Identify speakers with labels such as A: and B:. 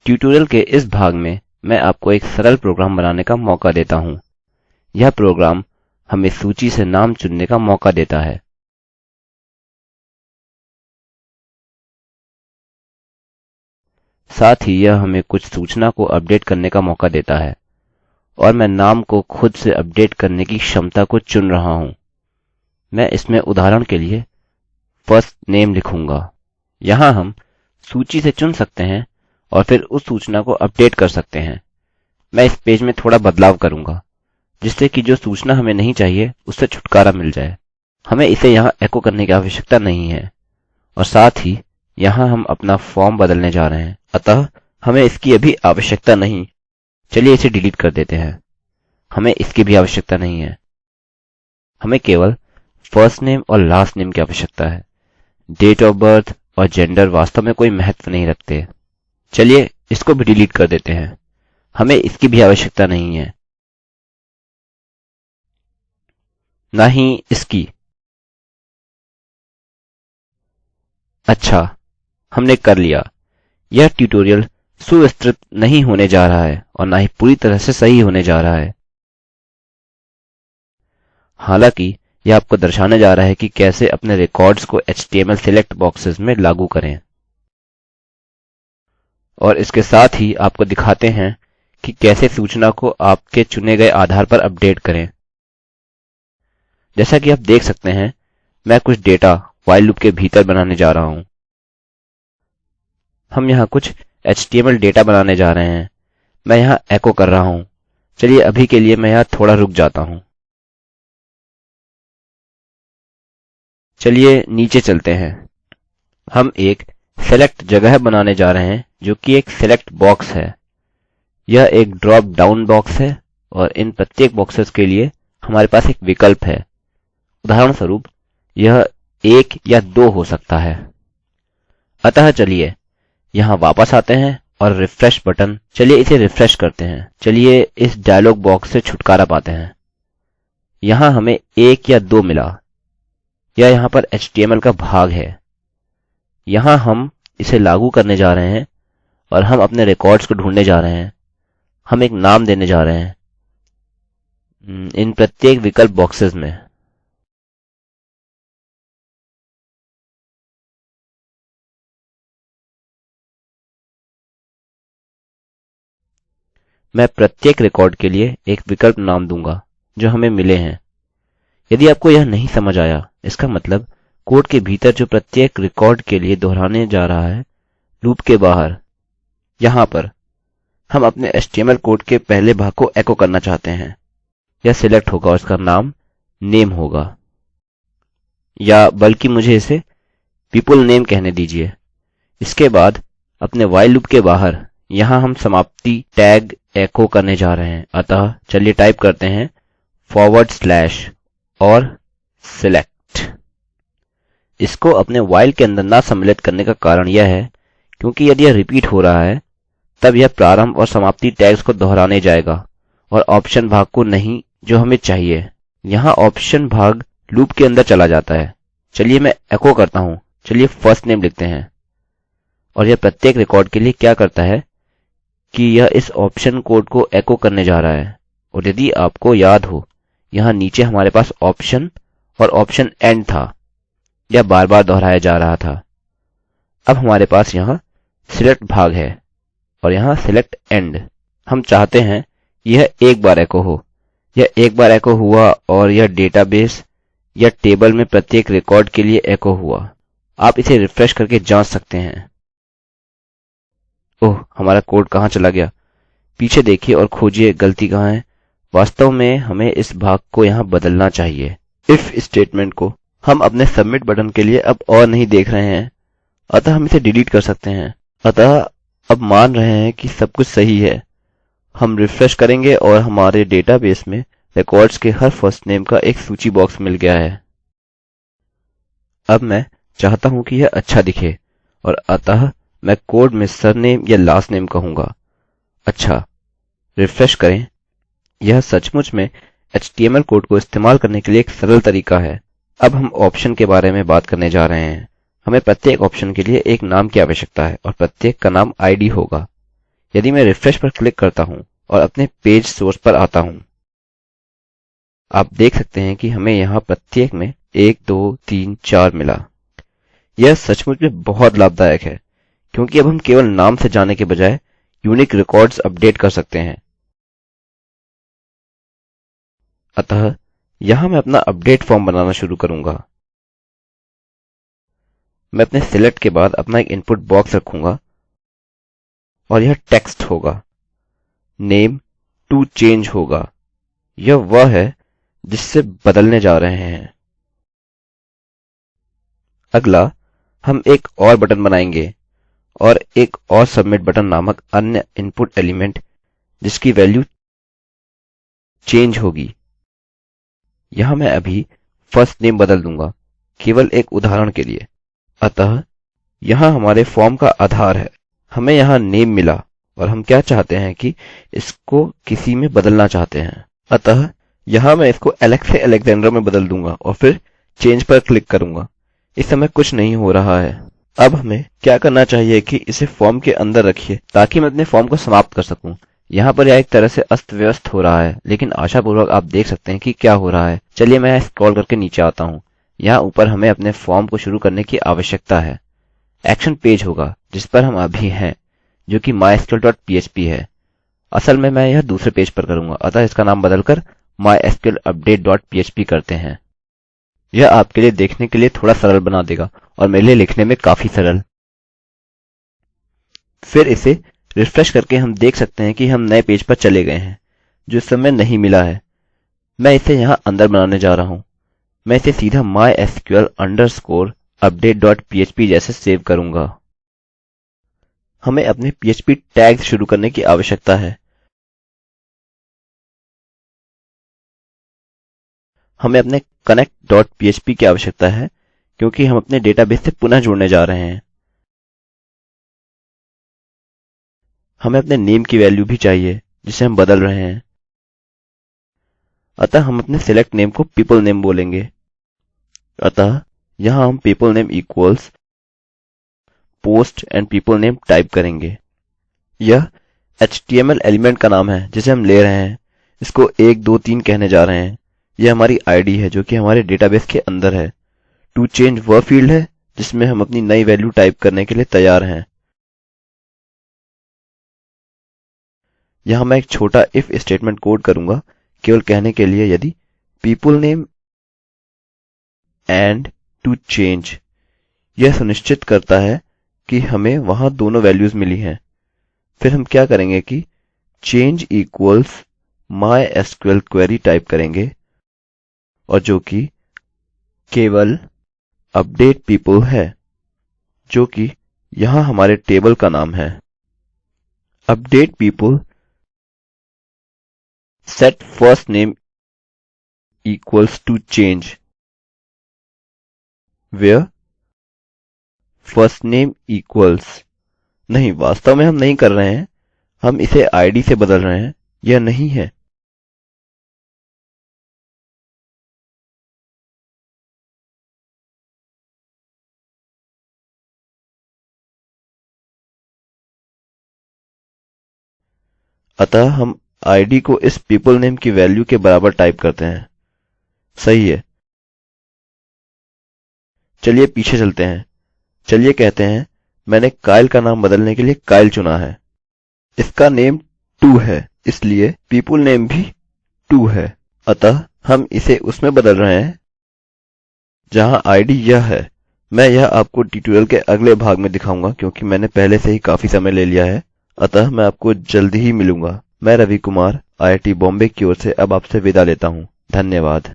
A: Tutorial के इस भाग में मैं आपको एक सरल प्रोग्राम बनाने का मौका देता हूँ। यह प्रोग्राम हमें सूची से नाम चुनने का मौका देता है। साथ ही यह हमें कुछ सूचना को अपडेट करने का मौका देता है और मैं नाम को खुद से अपडेट करने की क्षमता को चुन रहा हूँ। मैं इसमें उदाहरण के लिए first name लिखूँगा। यहाँ हम सूची से चुन सकते हैं और फिर उस सूचना को अपडेट कर सकते हैं। मैं इस पेज में थोड़ा बदलाव करूँगा जिससे कि जो सूचना हमें नहीं चाहिए उससे छुटकारा मिल जाए। हमें इसे यहाँ एको करने की आवश्यकता नहीं है और साथ ही यहाँ हम अपना फॉर्म बदलने जा रहे हैं, अतः हमें इसकी अभी आवश्यकता नहीं। चलिए इसे डिलीट कर देते हैं। हमें इसकी भी आवश्यकता नहीं है। हमें केवल फर्स्ट नेम और लास्ट नेम की आवश्यकता है। डेट ऑफ बर्थ और जेंडर वास्तव में कोई महत्व नहीं रखते। चलिए इसको भी डिलीट कर देते हैं। हमें इसकी भी आवश्यकता नहीं है, ना ही इसकी। अच्छा, हमने कर लिया। यह ट्यूटोरियल सुविस्तृत नहीं होने जा रहा है और ना ही पूरी तरह से सही होने जा रहा है। हालांकि यह आपको दर्शाने जा रहा है कि कैसे अपने रिकॉर्ड्स को HTML सिलेक्ट बॉक्सेस में लागू करें। और इसके साथ ही आपको दिखाते हैं कि कैसे सूचना को आपके चुने गए आधार पर अपडेट करें। जैसा कि आप देख सकते हैं, मैं कुछ डेटा व्हाइल लूप के भीतर बनाने जा रहा हूँ। हम यहाँ कुछ HTML डेटा बनाने जा रहे हैं। मैं यहाँ एको कर रहा हूँ। चलिए अभी के लिए मैं यहाँ थोड़ा रुक जाता हूँ। चलिए नीचे चलते हैं। हम एक सेलेक्ट जगह बनाने जा रहे हैं जो कि एक सेलेक्ट बॉक्स है। यह एक ड्रॉप डाउन बॉक्स है और इन प्रत्येक बॉक्सेस के लिए हमारे पास एक विकल्प है। उदाहरणस्वरूप यह 1 या 2 हो सकता है। अतः चलिए यहाँ वापस आते हैं और रिफ्रेश बटन। चलिए इसे रिफ्रेश करते हैं। चलिए इस डायलॉग बॉक्स से छुटकारा पाते हैं। यहाँ हमें 1 या 2 मिला। यह यहाँ पर HTML का भाग है। यहाँ हम इसे लागू करने जा रहे हैं और हम अपने रिकॉर्ड्स को ढूंढने जा रहे हैं। हम एक नाम देने जा रहे हैं इन प्रत्येक विकल्प बॉक्सेस में। मैं प्रत्येक रिकॉर्ड के लिए एक विकल्प नाम दूंगा जो हमें मिले हैं। यदि आपको यह नहीं समझ आया, इसका मतलब कोड के भीतर जो प्रत्येक रिकॉर्ड के लिए दोहराने जा रहा है, लूप के बाहर यहाँ पर हम अपने HTML कोड के पहले भाग को एको करना चाहते हैं। यह सिलेक्ट होगा और इसका नाम नेम होगा, या बल्कि मुझे इसे people name कहने दीजिए। इसके बाद अपने while लूप के बाहर यहाँ हम समाप्ति टैग एको करने जा रहे हैं। अतः चलिए टाइप करते हैं / और select। इसको अपने while के अंदर ना सम्मिलित करने का कारण यह है क्योंकि यदि यह रिपीट हो रहा है तब यह प्रारंभ और समाप्ति टैग्स को दोहराने जाएगा और ऑप्शन भाग को नहीं, जो हमें चाहिए। यहाँ ऑप्शन भाग लूप के अंदर चला जाता है। चलिए मैं एको करता हूँ। चलिए फर्स्ट नेम लिखते हैं और यह प्रत्येक रिकॉर्ड के लिए क्या करता है कि यह इस ऑप्शन कोड को एको करने जा रहा है। और यदि आपको याद हो, यहाँ नीचे हमारे पास ऑप्शन और ऑप्शन एंड था। यह बार बार दोहराया जा रहा था। अब हमारे पास यहाँ सिलेक्ट भाग है और यहाँ सिलेक्ट एंड। हम चाहते हैं यह एक बार एको हो। यह एक बार एको हुआ और यह डेटाबेस या टेबल में प्रत्येक रिकॉर्ड के लिए एको हुआ। आप इसे रिफ्रेश करके जांच सकते हैं। ओह, हमारा कोड कहाँ चला गया? पीछे देखिए और खोजिए गलती कहाँ है। वास्तव में हमें इस भाग को यहाँ बदलना चाहिए। इफ स्टेटमेंट को हम अपने सबमिट बटन के लिए अब और नहीं देख रहे हैं, अतः हम इसे डिलीट कर सकते हैं। अतः अब मान रहे हैं कि सब कुछ सही है। हम रिफ्रेश करेंगे और हमारे डेटाबेस में रिकॉर्ड्स के हर फर्स्ट नेम का एक सूची बॉक्स मिल गया है। अब मैं चाहता हूं कि यह अच्छा दिखे और अतः मैं कोड में सरनेम या लास्ट नेम कहूंगा। अच्छा, रिफ्रेश करें। यह सचमुच में HTML कोड को इस्तेमाल करने के लिए एक सरल तरीका है। अब हम ऑप्शन के बारे में बात करने जा रहे हैं। हमें प्रत्येक ऑप्शन के लिए एक नाम की आवश्यकता है और प्रत्येक का नाम ID होगा। यदि मैं रिफ्रेश पर क्लिक करता हूँ और अपने पेज सोर्स पर आता हूँ, आप देख सकते हैं कि हमें यहाँ प्रत्येक में 1 2 3 4 मिला। यह सचमुच में बहुत लाभदायक है क्योंकि अब हम केवल नाम से जाने के बजाय यूनिक रिकॉर्ड्स अपडेट कर सकते हैं। अतः यहाँ मैं अपना अपडेट फॉर्म बनाना शुरू करूँगा। मैं अपने सिलेक्ट के बाद अपना एक इनपुट बॉक्स रखूँगा और यह टेक्स्ट होगा। नेम टू चेंज होगा। यह वह है जिससे बदलने जा रहे हैं। अगला हम एक और बटन बनाएंगे और एक और सबमिट बटन नामक अन्य इनपुट एलिमेंट जिसकी वैल्यू चेंज होगी। यहाँ मैं अभी फर्स्ट नेम बदल दूंगा केवल एक उदाहरण के लिए। अतः यहाँ हमारे फॉर्म का आधार है। हमें यहाँ नेम मिला और हम क्या चाहते हैं कि इसको किसी में बदलना चाहते हैं। अतः यहाँ मैं इसको एलेक्स से अलेक्जेंडर में बदल दूंगा और फिर चेंज पर क्लिक करूंगा। इस समय कुछ नहीं हो रहा है। अब हमें क्या करना चाहिए कि इसे फॉर्म के अंदर रखिए ताकि मैं अपने फॉर्म को समाप्त कर सकूं। यहाँ पर यह एक तरह से अस्त व्यस्त हो रहा है, लेकिन आशापूर्वक आप देख सकते हैं कि क्या हो रहा है। चलिए मैं स्क्रॉल करके नीचे आता हूँ। यहाँ ऊपर हमें अपने फॉर्म को शुरू करने की आवश्यकता है। एक्शन पेज होगा जिस पर हम अभी हैं, जो कि mysql.php है। असल में मैं यह दूसरे पेज पर करूँगा, अतः इसका नाम बदलकर mysqlupdate.php करते हैं। यह आपके लिए देखने के लिए थोड़ा सरल बना देगा और मेरे लिए लिखने में काफी सरल। फिर इसे रिफ्रेश करके हम देख सकते हैं कि हम नए पेज पर चले गए हैं जो इस समय नहीं मिला है। मैं इसे यहाँ अंदर बनाने जा रहा हूँ। मैं इसे सीधा mysql_update.php जैसे सेव करूँगा। हमें अपने PHP टैग्स शुरू करने की आवश्यकता है। हमें अपने connect.php की आवश्यकता है क्योंकि हम अपने डेटाबेस से पुनः जुड़ने जा रहे हैं। हमें अपने नेम की वैल्यू भी चाहिए जिसे हम बदल रहे हैं। अतः हम अपने select नेम को people name बोलेंगे। अतः यहाँ हम people name equals post and people name type करेंगे। यह HTML एलिमेंट का नाम है जिसे हम ले रहे हैं। इसको 1 2 3 कहने जा रहे हैं। यह हमारी आईडी है जो कि हमारे डेटाबेस के अंदर है। टू चेंज वह फील्ड है जिसमें हम अपनी नई वैल्यू टाइप करने के लिए तैयार हैं। यहाँ मैं एक छोटा इफ स्टेटमेंट कोड करूँगा केवल कहने के लिए यदि people name and to change, यह सुनिश्चित करता है कि हमें वहाँ दोनों वैल्यूज मिली हैं। फिर हम क्या करेंगे कि change equals mysql query type करेंगे और जो कि केवल update people है जो कि यहाँ हमारे टेबल का नाम है। update people set first name equals to change where first name equals, नहीं वास्तव में हम नहीं कर रहे हैं, हम इसे id से बदल रहे हैं। यह नहीं है। अतः हम id को इस people name की वैल्यू के बराबर टाइप करते हैं। सही है। चलिए पीछे चलते हैं। चलिए कहते हैं मैंने काइल का नाम बदलने के लिए काइल चुना है। इसका नेम 2 है, इसलिए people name भी 2 है। अतः हम इसे उसमें बदल रहे हैं जहाँ id यह है। मैं यह आपको ट्यूटोरियल के अगले भाग में दिखाऊंगा क्योंकि मैंने पहले से ही काफी समय ले लिया है। अतः मैं आपको जल्दी ही मिलूंगा। मैं रवि कुमार IIT बॉम्बे की ओर से अब आपसे विदा लेता हूँ। धन्यवाद।